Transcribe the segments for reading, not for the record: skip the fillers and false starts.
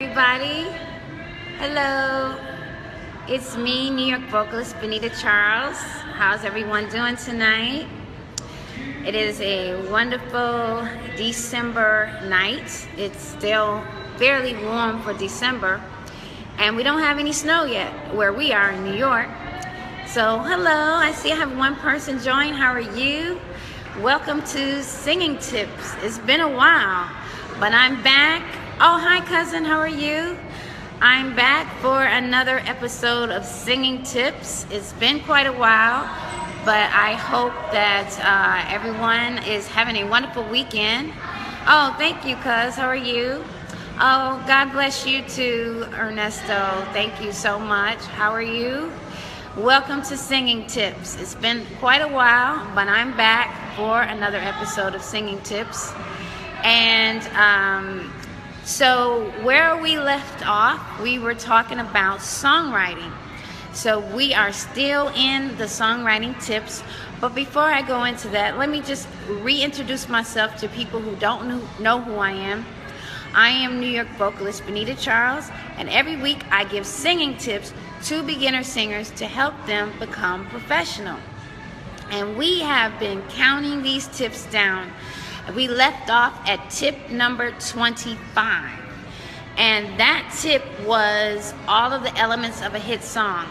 Everybody, hello. It's me, New York vocalist Benita Charles. How's everyone doing tonight? It is a wonderful December night. It's still fairly warm for December, and we don't have any snow yet where we are in New York. So hello, I see I have one person join. How are you? Welcome to Singing Tips. It's been a while, but I'm back. Oh, hi cousin, how are you? I'm back for another episode of Singing Tips. It's been quite a while, but I hope that everyone is having a wonderful weekend. Oh, thank you, cuz. How are you? Oh, God bless you too, Ernesto. Thank you so much. How are you? Welcome to Singing Tips. It's been quite a while, but I'm back for another episode of Singing Tips. And so where we left off, we were talking about songwriting. So we are still in the songwriting tips. But before I go into that, let me just reintroduce myself to people who don't know who I am. I am New York vocalist Benita Charles, and every week I give singing tips to beginner singers to help them become professional. And we have been counting these tips down. We left off at tip number 25. And that tip was all of the elements of a hit song.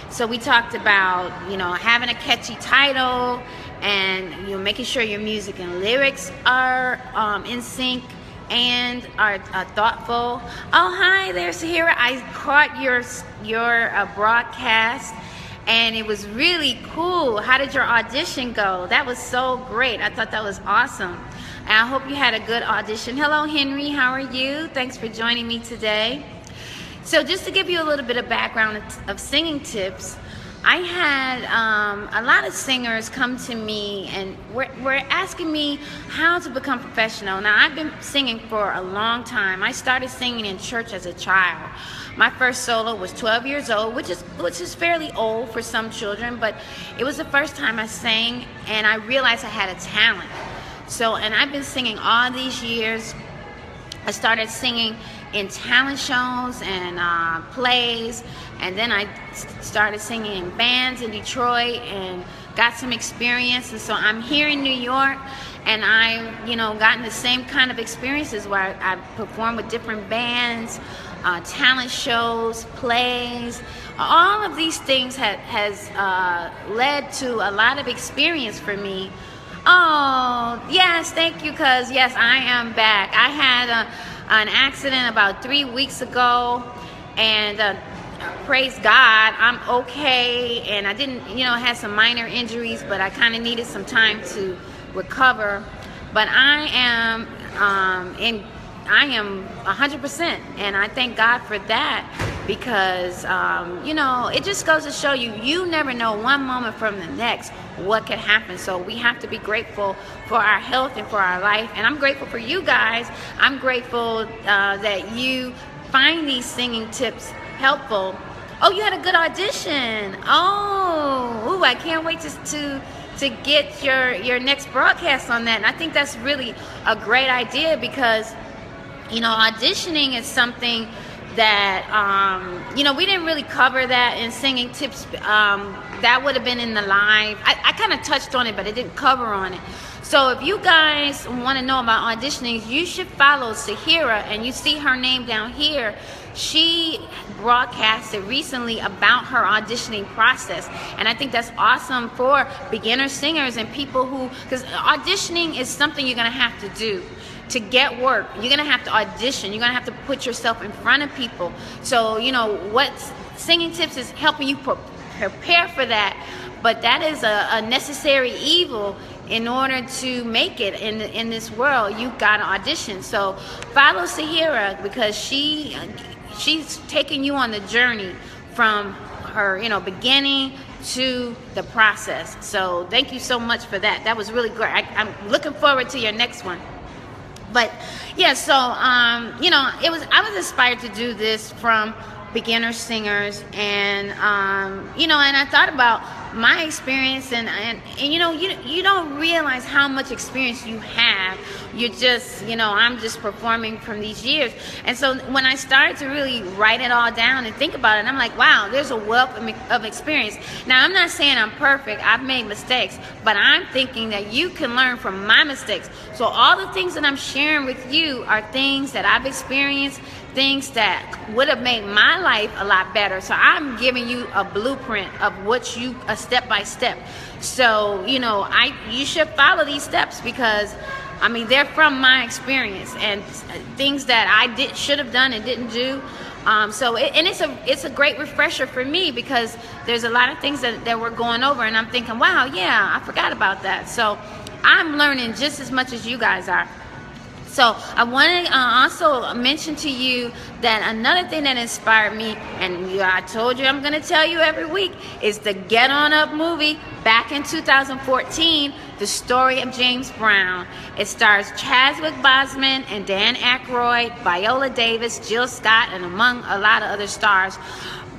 So we talked about, having a catchy title and, making sure your music and lyrics are in sync and are thoughtful. Oh, hi there, Sahira. I caught your broadcast, and it was really cool. How did your audition go? That was so great. I thought that was awesome. And I hope you had a good audition. Hello, Henry. How are you? Thanks for joining me today. So just to give you a little bit of background of singing tips, I had a lot of singers come to me and were asking me how to become professional. Now, I've been singing for a long time. I started singing in church as a child. My first solo was 12 years old, which is fairly old for some children, but it was the first time I sang, and I realized I had a talent. And I've been singing all these years. I started singing in talent shows and plays, and then I started singing in bands in Detroit and got some experience. And so I'm here in New York, and I've gotten the same kind of experiences where I performed with different bands, talent shows, plays. All of these things has led to a lot of experience for me. Oh, yes, thank you, cuz yes, I am back. I had an accident about 3 weeks ago, and praise God, I'm okay. And I didn't, had some minor injuries, but I kind of needed some time to recover. But I am 100%, and I thank God for that, because it just goes to show you never know one moment from the next what could happen. So we have to be grateful for our health and for our life. And I'm grateful for you guys. I'm grateful that you find these singing tips helpful. Oh, you had a good audition. Oh, I can't wait to get your next broadcast on that. And I think that's really a great idea, because auditioning is something that we didn't really cover that in singing tips. That would have been in the live. I kind of touched on it, but I didn't cover on it. So if you guys want to know about auditioning, you should follow Sahira, and you see her name down here. She broadcasted recently about her auditioning process, and I think that's awesome for beginner singers and people because auditioning is something you're going to have to do. To get work, you're going to have to audition. You're going to have to put yourself in front of people. So, what Singing Tips is helping you prepare for that. But that is a necessary evil in order to make it in this world. You got to audition. So follow Sahira, because she's taking you on the journey from her, beginning to the process. So thank you so much for that. That was really great. I'm looking forward to your next one. But yeah, so I was inspired to do this from beginner singers, and and I thought about my experience, and you know, you don't realize how much experience you have. You're just, you know, I'm just performing from these years. And so when I started to really write it all down and think about it, I'm like, wow, there's a wealth of experience. Now, I'm not saying I'm perfect. I've made mistakes, but I'm thinking that you can learn from my mistakes. So all the things that I'm sharing with you are things that I've experienced, things that would have made my life a lot better. So I'm giving you a blueprint of what you, a step by step. So, you know, you should follow these steps, because I mean, they're from my experience and things that I should have done and didn't do. It's a great refresher for me, because there's a lot of things that we're going over, and I'm thinking, wow, yeah, I forgot about that. So I'm learning just as much as you guys are. So I want to also mention to you that another thing that inspired me, and I told you I'm going to tell you every week, is the Get On Up movie back in 2014, The Story of James Brown. It stars Chadwick Boseman and Dan Aykroyd, Viola Davis, Jill Scott, and among a lot of other stars.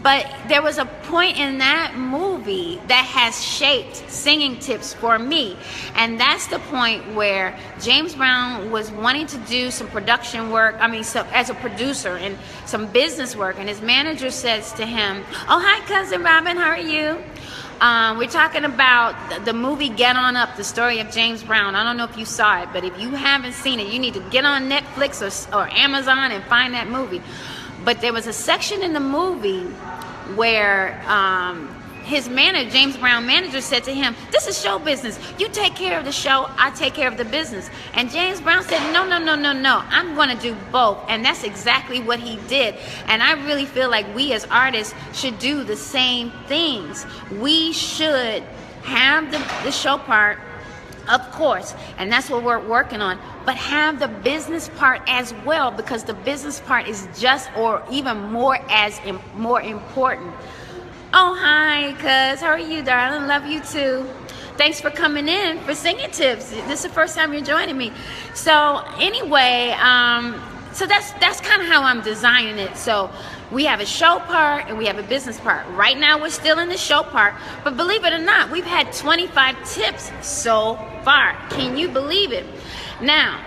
But there was a point in that movie that has shaped Singing Tips for me. And that's the point where James Brown was wanting to do some production work, as a producer, and some business work. And his manager says to him, "Oh, hi, Cousin Robin, how are you? We're talking about the movie Get On Up, The Story of James Brown. I don't know if you saw it, but if you haven't seen it, you need to get on Netflix or Amazon and find that movie." But there was a section in the movie where his manager, James Brown manager, said to him, "This is show business. You take care of the show, I take care of the business." And James Brown said, no, I'm going to do both. And that's exactly what he did. And I really feel like we as artists should do the same things. We should have the show part, of course, and that's what we're working on, but have the business part as well, because the business part is just, or even more important. Oh, hi, cuz. How are you, darling? Love you too. Thanks for coming in for Singing Tips. This is the first time you're joining me. So anyway, so that's kind of how I'm designing it. So we have a show part and we have a business part. Right now we're still in the show part, but believe it or not, we've had 25 tips so far. Can you believe it? Now,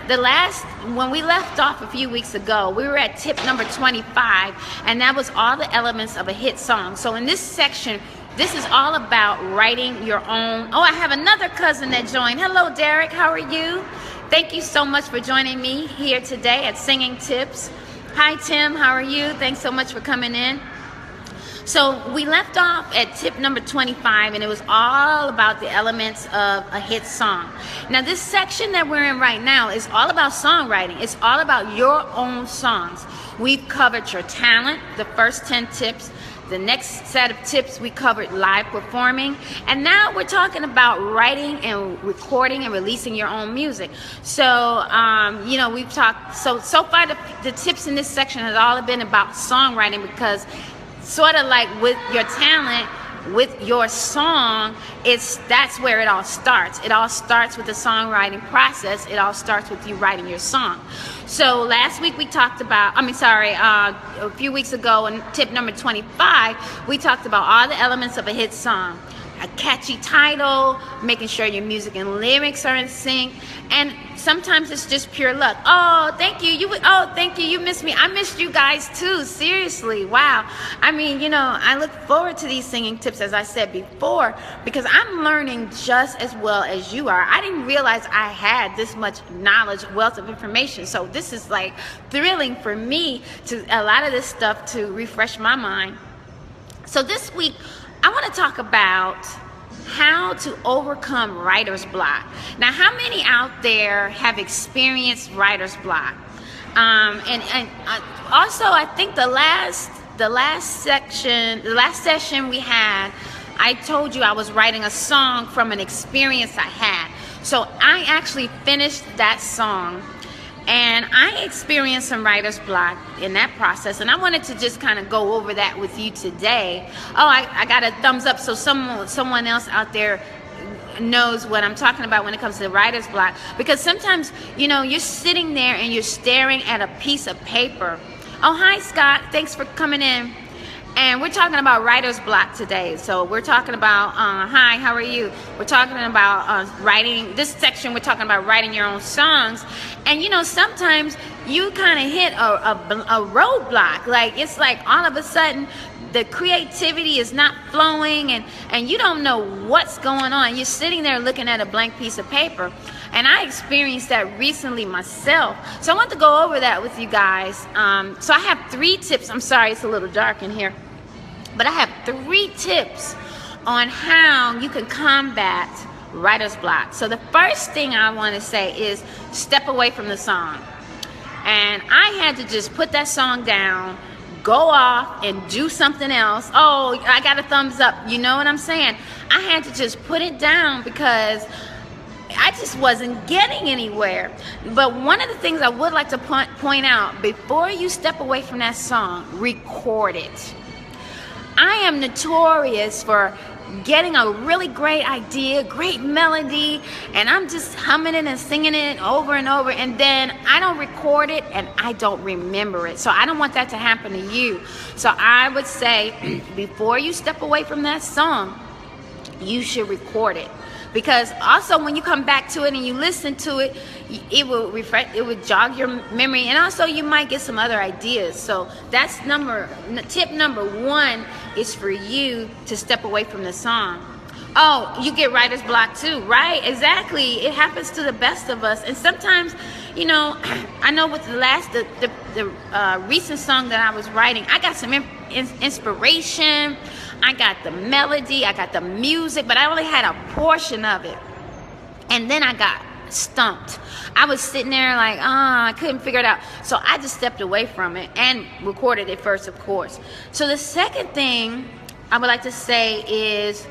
when we left off a few weeks ago, we were at tip number 25, and that was all the elements of a hit song. So in this section, this is all about writing your own. Oh, I have another cousin that joined. Hello, Derek. How are you? Thank you so much for joining me here today at Singing Tips. Hi, Tim. How are you? Thanks so much for coming in. So we left off at tip number 25, and it was all about the elements of a hit song. Now, this section that we're in right now is all about songwriting. It's all about your own songs. We've covered your talent, the first 10 tips. The next set of tips, we covered live performing. And now we're talking about writing and recording and releasing your own music. So, you know, we've talked, so far the tips in this section has all been about songwriting, because sort of like with your talent, with your song, that's where it all starts. It all starts with the songwriting process. It all starts with you writing your song. So last week we talked about, a few weeks ago in tip number 25, we talked about all the elements of a hit song. A catchy title, making sure your music and lyrics are in sync, and sometimes it's just pure luck. Oh, thank you. Thank you. You missed me. I missed you guys too. Seriously. Wow. I mean, you know, I look forward to these singing tips, as I said before, because I'm learning just as well as you are. I didn't realize I had this much knowledge, wealth of information. So this is like thrilling for me, to a lot of this stuff to refresh my mind. So this week, I want to talk about how to overcome writer's block. Now, how many out there have experienced writer's block? Also, I think the last session we had, I told you I was writing a song from an experience I had. So I actually finished that song, and I experienced some writer's block in that process, and I wanted to just kind of go over that with you today. Oh, I got a thumbs up, so someone else out there knows what I'm talking about when it comes to writer's block. Because sometimes, you know, you're sitting there and you're staring at a piece of paper. Oh, hi, Scott. Thanks for coming in. And we're talking about writer's block today. So we're talking about, hi, how are you? We're talking about writing, this section we're talking about writing your own songs. And you know, sometimes you kind of hit a roadblock. Like, it's like all of a sudden the creativity is not flowing, and you don't know what's going on. You're sitting there looking at a blank piece of paper. And I experienced that recently myself. So I want to go over that with you guys. So I have 3 tips. I'm sorry, it's a little dark in here. But I have 3 tips on how you can combat writer's block. So the first thing I want to say is step away from the song. And I had to just put that song down, go off and do something else. Oh, I got a thumbs up. You know what I'm saying? I had to just put it down because I just wasn't getting anywhere. But one of the things I would like to point out, before you step away from that song, record it. I am notorious for getting a really great idea, great melody, and I'm just humming it and singing it over and over, and then I don't record it and I don't remember it. So I don't want that to happen to you. So I would say, before you step away from that song, you should record it. Because also when you come back to it and you listen to it, it will refresh, it will jog your memory, and also you might get some other ideas. So that's tip number 1 is for you to step away from the song. Oh, you get writer's block too, right? Exactly. It happens to the best of us. And sometimes, you know, I know with the recent song that I was writing, I got some inspiration. I got the melody, I got the music, but I only had a portion of it. And then I got stumped. I was sitting there like, I couldn't figure it out. So I just stepped away from it and recorded it first, of course. So the second thing I would like to say is,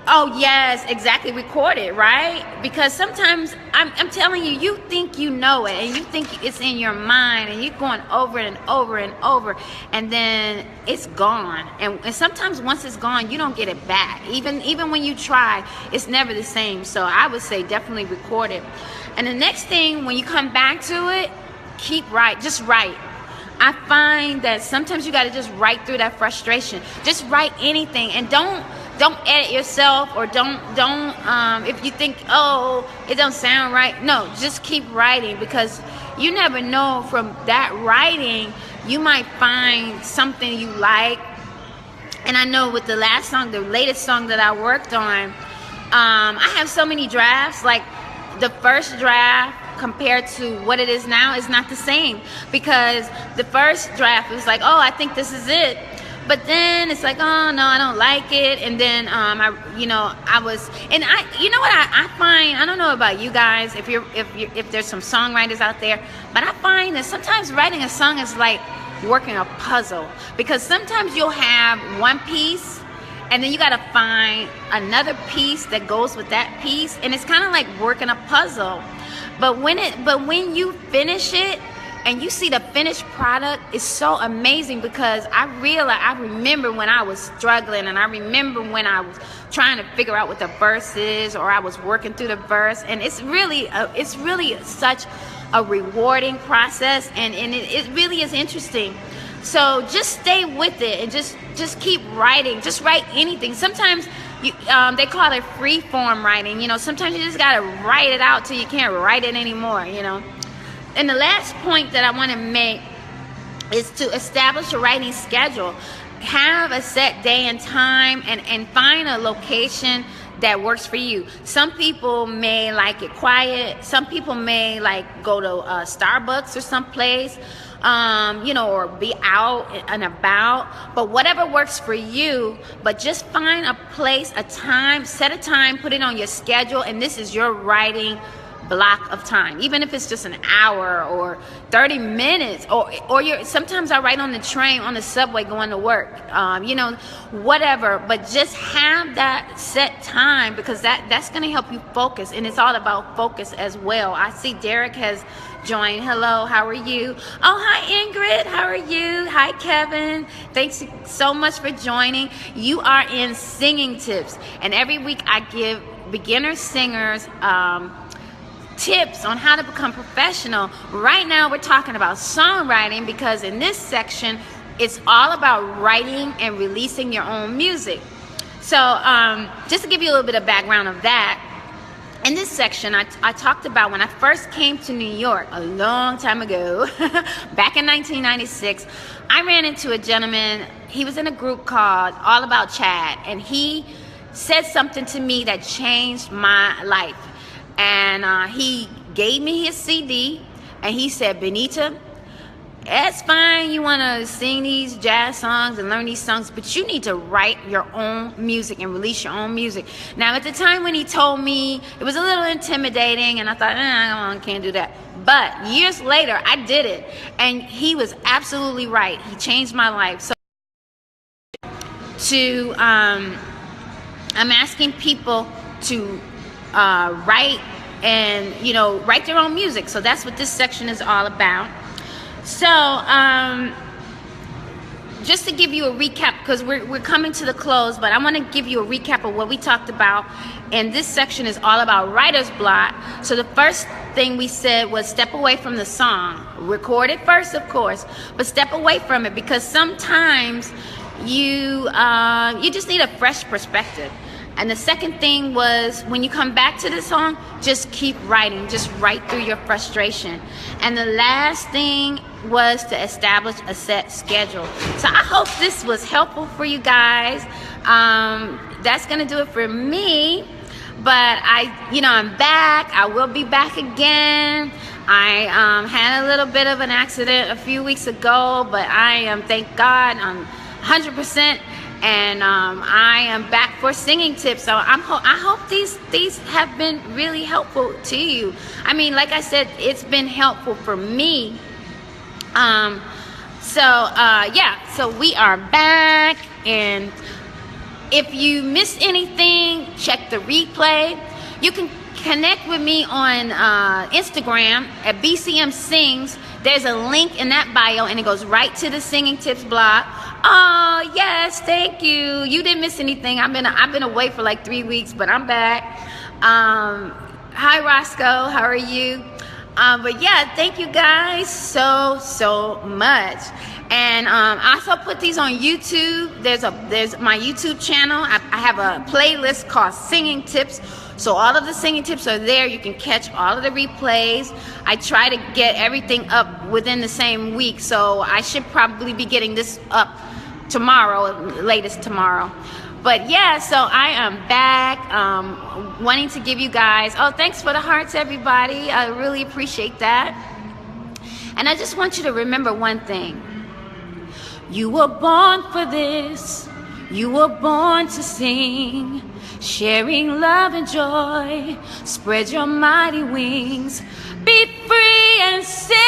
oh yes, exactly, record it, right? Because sometimes, I'm telling you, you think you know it, and you think it's in your mind, and you're going over and over and over, and then it's gone. And sometimes once it's gone, you don't get it back. Even when you try, it's never the same. So I would say definitely record it. And the next thing, when you come back to it, just write. I find that sometimes you got to just write through that frustration. Just write anything, and don't edit yourself, or don't if you think, oh, it don't sound right. No, just keep writing, because you never know, from that writing you might find something you like. And I know with the latest song that I worked on, I have so many drafts. Like, the first draft compared to what it is now is not the same, because the first draft was like, oh, I think this is it. But then it's like, oh no, I don't like it. And then I find, I don't know about you guys, if there's some songwriters out there, but I find that sometimes writing a song is like working a puzzle, because sometimes you'll have one piece and then you got to find another piece that goes with that piece, and it's kind of like working a puzzle. But when you finish it and you see the finished product, it's so amazing, because I remember when I was struggling, and I remember when I was trying to figure out what the verse is, or I was working through the verse, and it's really such a rewarding process, and it really is interesting. So just stay with it, and just keep writing. Just write anything. Sometimes they call it free form writing. You know, sometimes you just gotta write it out till you can't write it anymore. You know. And the last point that I want to make is to establish a writing schedule. Have a set day and time, and find a location that works for you. Some people may like it quiet. Some people may like go to Starbucks or someplace, or be out and about. But whatever works for you, but just find a place, a time, set a time, put it on your schedule, and this is your writing block of time. Even if it's just an hour or 30 minutes, or sometimes I write on the train, on the subway going to work, whatever, but just have that set time, because that's going to help you focus, and it's all about focus as well. I see Derek has joined. Hello, how are you? Oh, hi Ingrid, how are you? Hi Kevin, thanks so much for joining. You are in Singing Tips, and every week I give beginner singers tips on how to become professional. Right now we're talking about songwriting, because in this section it's all about writing and releasing your own music. So just to give you a little bit of background of that, in this section, I talked about when I first came to New York a long time ago, back in 1996, I ran into a gentleman. He was in a group called All About Chad, and he said something to me that changed my life. And he gave me his CD, and he said, Benita, it's fine, you want to sing these jazz songs and learn these songs, but you need to write your own music and release your own music. Now, at the time when he told me, it was a little intimidating, and I thought, I can't do that. But years later, I did it, and he was absolutely right. He changed my life. So I'm asking people to write and, write their own music. So that's what this section is all about. So, just to give you a recap, because we're coming to the close, but I want to give you a recap of what we talked about. And this section is all about writer's block. So the first thing we said was step away from the song. Record it first, of course, but step away from it, because sometimes you just need a fresh perspective. And the second thing was, when you come back to the song, just keep writing. Just write through your frustration. And the last thing was to establish a set schedule. So I hope this was helpful for you guys. That's going to do it for me. But I'm back. I will be back again. I had a little bit of an accident a few weeks ago, but I am, thank God, I'm 100%. And I am back for singing tips. So I hope these have been really helpful to you. I mean, like I said, it's been helpful for me. So we are back. And if you missed anything, check the replay. You can connect with me on Instagram at BCM Sings. There's a link in that bio, and it goes right to the Singing Tips blog. Oh, yes, thank you. You didn't miss anything. I've been away for like 3 weeks, but I'm back. Hi, Roscoe. How are you? But yeah, thank you guys so much. And I also put these on YouTube. There's my YouTube channel. I have a playlist called Singing Tips. So all of the singing tips are there. You can catch all of the replays. I try to get everything up within the same week. So I should probably be getting this up tomorrow, latest tomorrow. But yeah, so I am back, wanting to give you guys, thanks for the hearts, everybody. I really appreciate that. And I just want you to remember one thing. You were born for this. You were born to sing, sharing love and joy. Spread your mighty wings. Be free and sing.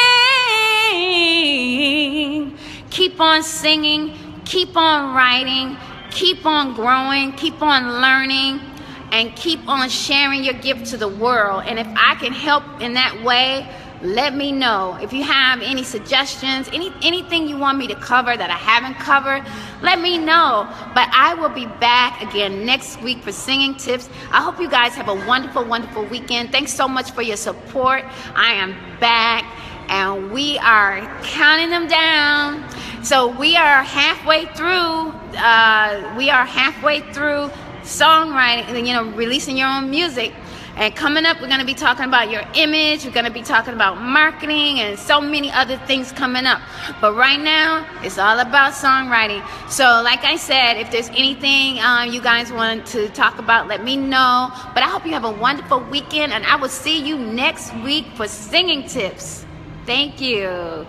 Keep on singing. Keep on writing. Keep on growing. Keep on learning. And keep on sharing your gift to the world. And if I can help in that way, let me know. If you have any suggestions, anything you want me to cover that I haven't covered, let me know. But I will be back again next week for Singing Tips. I hope you guys have a wonderful, wonderful weekend. Thanks so much for your support. I am back, and we are counting them down. So we are halfway through. Songwriting, releasing your own music. And coming up, we're going to be talking about your image. We're going to be talking about marketing and so many other things coming up. But right now, it's all about songwriting. So like I said, if there's anything you guys want to talk about, let me know. But I hope you have a wonderful weekend, and I will see you next week for Singing Tips. Thank you.